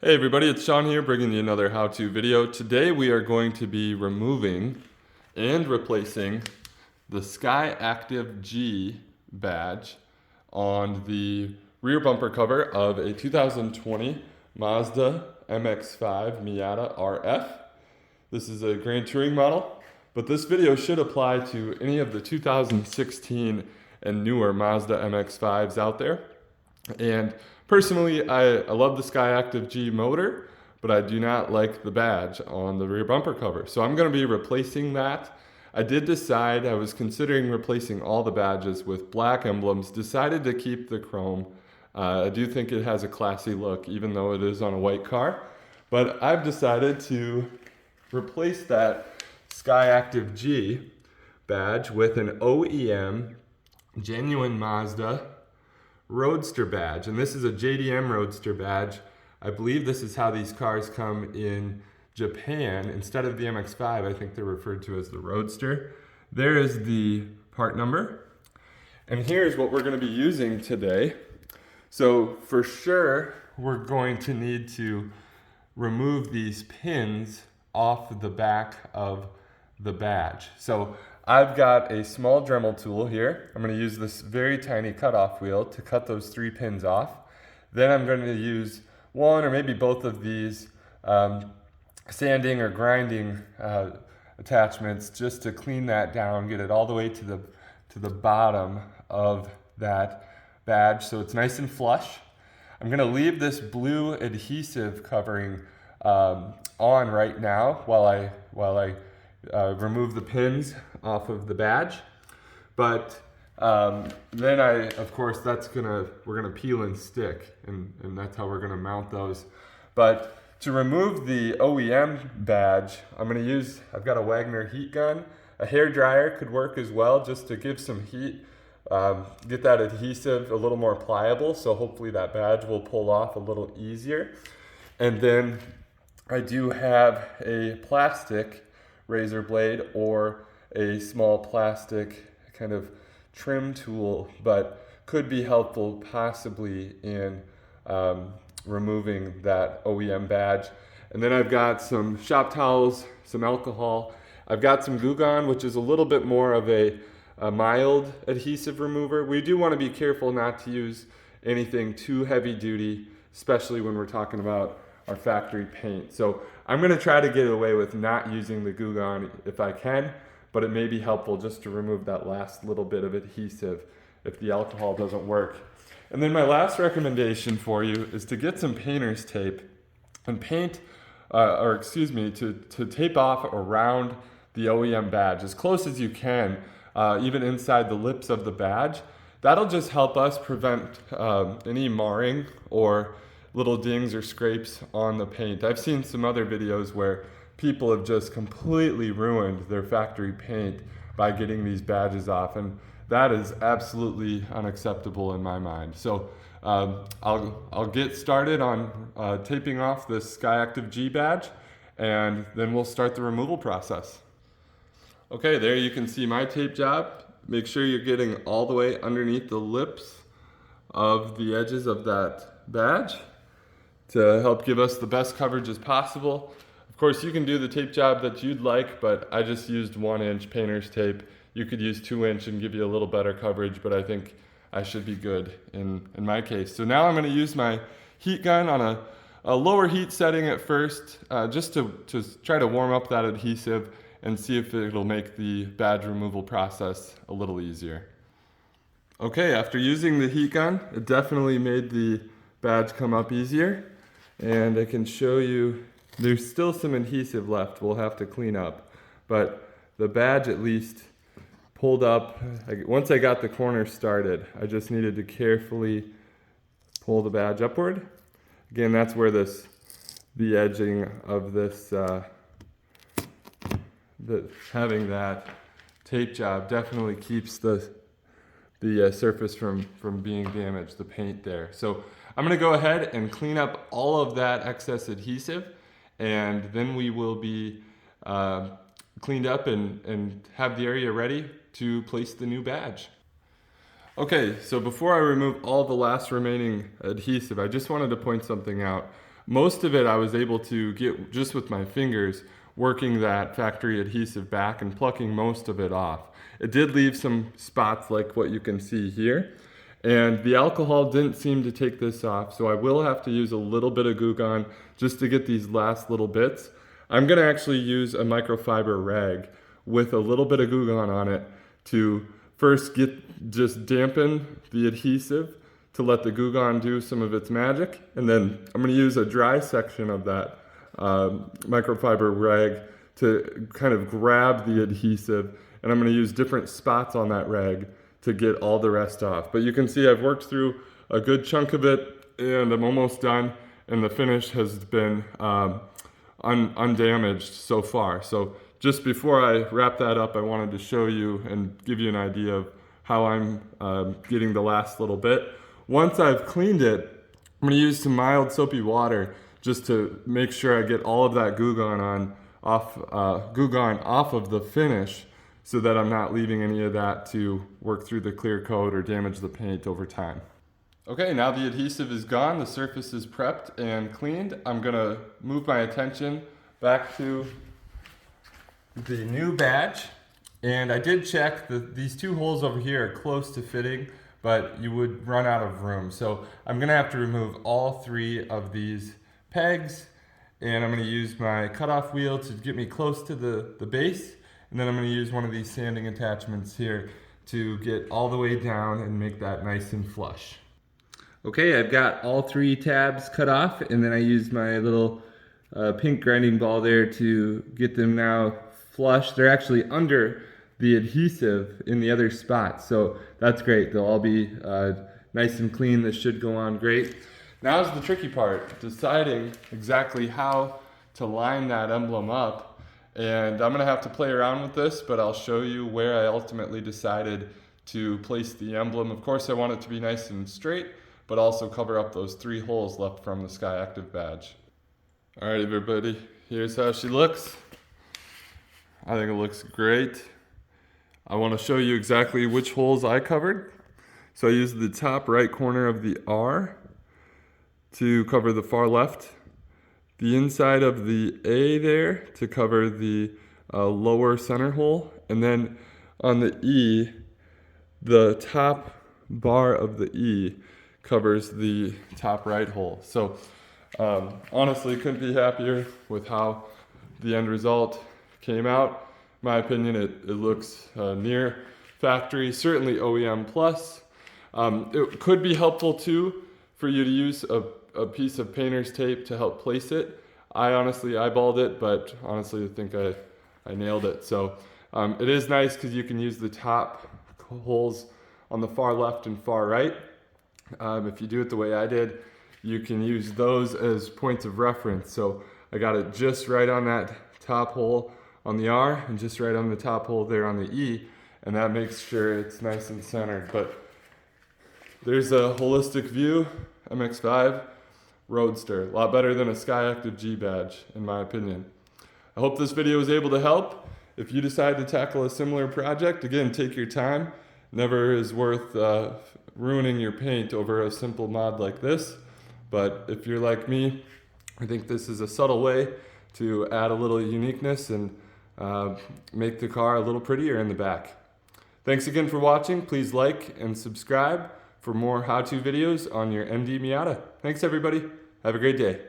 Hey everybody, it's Sean here bringing you another how-to video. Today we are going to be removing and replacing the Skyactive G badge on the rear bumper cover of a 2020 Mazda MX-5 Miata RF. This is a Grand Touring model, but this video should apply to any of the 2016 and newer Mazda MX-5s out there. And personally, I love the Skyactive G motor, but I do not like the badge on the rear bumper cover. So I'm going to be replacing that. I did decide, I was considering replacing all the badges with black emblems, decided to keep the chrome. I do think it has a classy look, even though it is on a white car. But I've decided to replace that Skyactive G badge with an OEM genuine Mazda Roadster badge, and this is a JDM Roadster badge. I believe this is how these cars come in Japan. Instead of the MX-5, I think they're referred to as the Roadster. There is the part number, and here's what we're going to be using today. So for sure, we're going to need to remove these pins off the back of the badge. So I've got a small Dremel tool here. I'm going to use this very tiny cutoff wheel to cut those 3 pins off. Then I'm going to use one or maybe both of these sanding or grinding attachments just to clean that down, get it all the way to the bottom of that badge so it's nice and flush. I'm going to leave this blue adhesive covering on right now while I remove the pins off of the badge. But then of course, we're gonna peel and stick, and that's how we're gonna mount those. But to remove the OEM badge, I've got a Wagner heat gun. A hair dryer could work as well, just to give some heat, get that adhesive a little more pliable, so hopefully that badge will pull off a little easier. And then I do have a plastic razor blade or a small plastic kind of trim tool, but could be helpful possibly in removing that OEM badge. And then I've got some shop towels, some alcohol. I've got some Glue Gun, which is a little bit more of a mild adhesive remover. We do want to be careful not to use anything too heavy duty, especially when we're talking about our factory paint. So I'm going to try to get away with not using the Glue Gun if I can, but it may be helpful just to remove that last little bit of adhesive if the alcohol doesn't work. And then my last recommendation for you is to get some painter's tape and to tape off around the OEM badge as close as you can, even inside the lips of the badge. That'll just help us prevent any marring or little dings or scrapes on the paint. I've seen some other videos where people have just completely ruined their factory paint by getting these badges off, and that is absolutely unacceptable in my mind. So I'll get started on taping off this Skyactive G badge, and then we'll start the removal process. Okay, there you can see my tape job. Make sure you're getting all the way underneath the lips of the edges of that badge to help give us the best coverage as possible. Of course, you can do the tape job that you'd like, but I just used 1-inch painter's tape. You could use 2-inch and give you a little better coverage, but I think I should be good in my case. So now I'm going to use my heat gun on a lower heat setting at first, just to try to warm up that adhesive and see if it'll make the badge removal process a little easier. Okay, after using the heat gun, it definitely made the badge come up easier. And I can show you, there's still some adhesive left we'll have to clean up, but the badge at least pulled up. Once I got the corner started, I just needed to carefully pull the badge upward. Again, that's where the edging of this, having that tape job definitely keeps the surface from being damaged, the paint there. So I'm going to go ahead and clean up all of that excess adhesive, and then we will be cleaned up and have the area ready to place the new badge. Okay, so before I remove all the last remaining adhesive, I just wanted to point something out. Most of it I was able to get just with my fingers, working that factory adhesive back and plucking most of it off. It did leave some spots like what you can see here, and the alcohol didn't seem to take this off, so I will have to use a little bit of Goo Gone just to get these last little bits. I'm gonna actually use a microfiber rag with a little bit of Goo Gone on it to first just dampen the adhesive to let the Goo Gone do some of its magic, and then I'm gonna use a dry section of that microfiber rag to kind of grab the adhesive, and I'm gonna use different spots on that rag to get all the rest off. But you can see I've worked through a good chunk of it, and I'm almost done, and the finish has been undamaged so far. So just before I wrap that up, I wanted to show you and give you an idea of how I'm getting the last little bit. Once I've cleaned it, I'm gonna use some mild soapy water just to make sure I get all of that Goo Gone off of the finish, so that I'm not leaving any of that to work through the clear coat or damage the paint over time. Okay, now the adhesive is gone, the surface is prepped and cleaned. I'm gonna move my attention back to the new badge. And I did check that these two holes over here are close to fitting, but you would run out of room. So I'm gonna have to remove all three of these pegs, and I'm gonna use my cutoff wheel to get me close to the base. And then I'm going to use one of these sanding attachments here to get all the way down and make that nice and flush. Okay, I've got all three tabs cut off, and then I used my little pink grinding ball there to get them now flush. They're actually under the adhesive in the other spots, so that's great. They'll all be nice and clean. This should go on great. Now's the tricky part, deciding exactly how to line that emblem up. And I'm gonna have to play around with this, but I'll show you where I ultimately decided to place the emblem. Of course, I want it to be nice and straight, but also cover up those three holes left from the Skyactive badge. All right, everybody, here's how she looks. I think it looks great. I wanna show you exactly which holes I covered. So I used the top right corner of the R to cover the far left, the inside of the A there to cover the lower center hole, and then on the E, the top bar of the E covers the top right hole. So honestly, couldn't be happier with how the end result came out. In my opinion, it looks near factory, certainly OEM plus. It could be helpful too for you to use a piece of painter's tape to help place it. I honestly eyeballed it, but honestly I think I nailed it. So it is nice because you can use the top holes on the far left and far right. If you do it the way I did, you can use those as points of reference. So I got it just right on that top hole on the R and just right on the top hole there on the E, and that makes sure it's nice and centered. But there's a holistic view, MX-5 Roadster. A lot better than a Skyactive G badge, in my opinion. I hope this video was able to help. If you decide to tackle a similar project, again, take your time. Never is worth ruining your paint over a simple mod like this. But if you're like me, I think this is a subtle way to add a little uniqueness and make the car a little prettier in the back. Thanks again for watching. Please like and subscribe for more how-to videos on your ND Miata. Thanks everybody. Have a great day.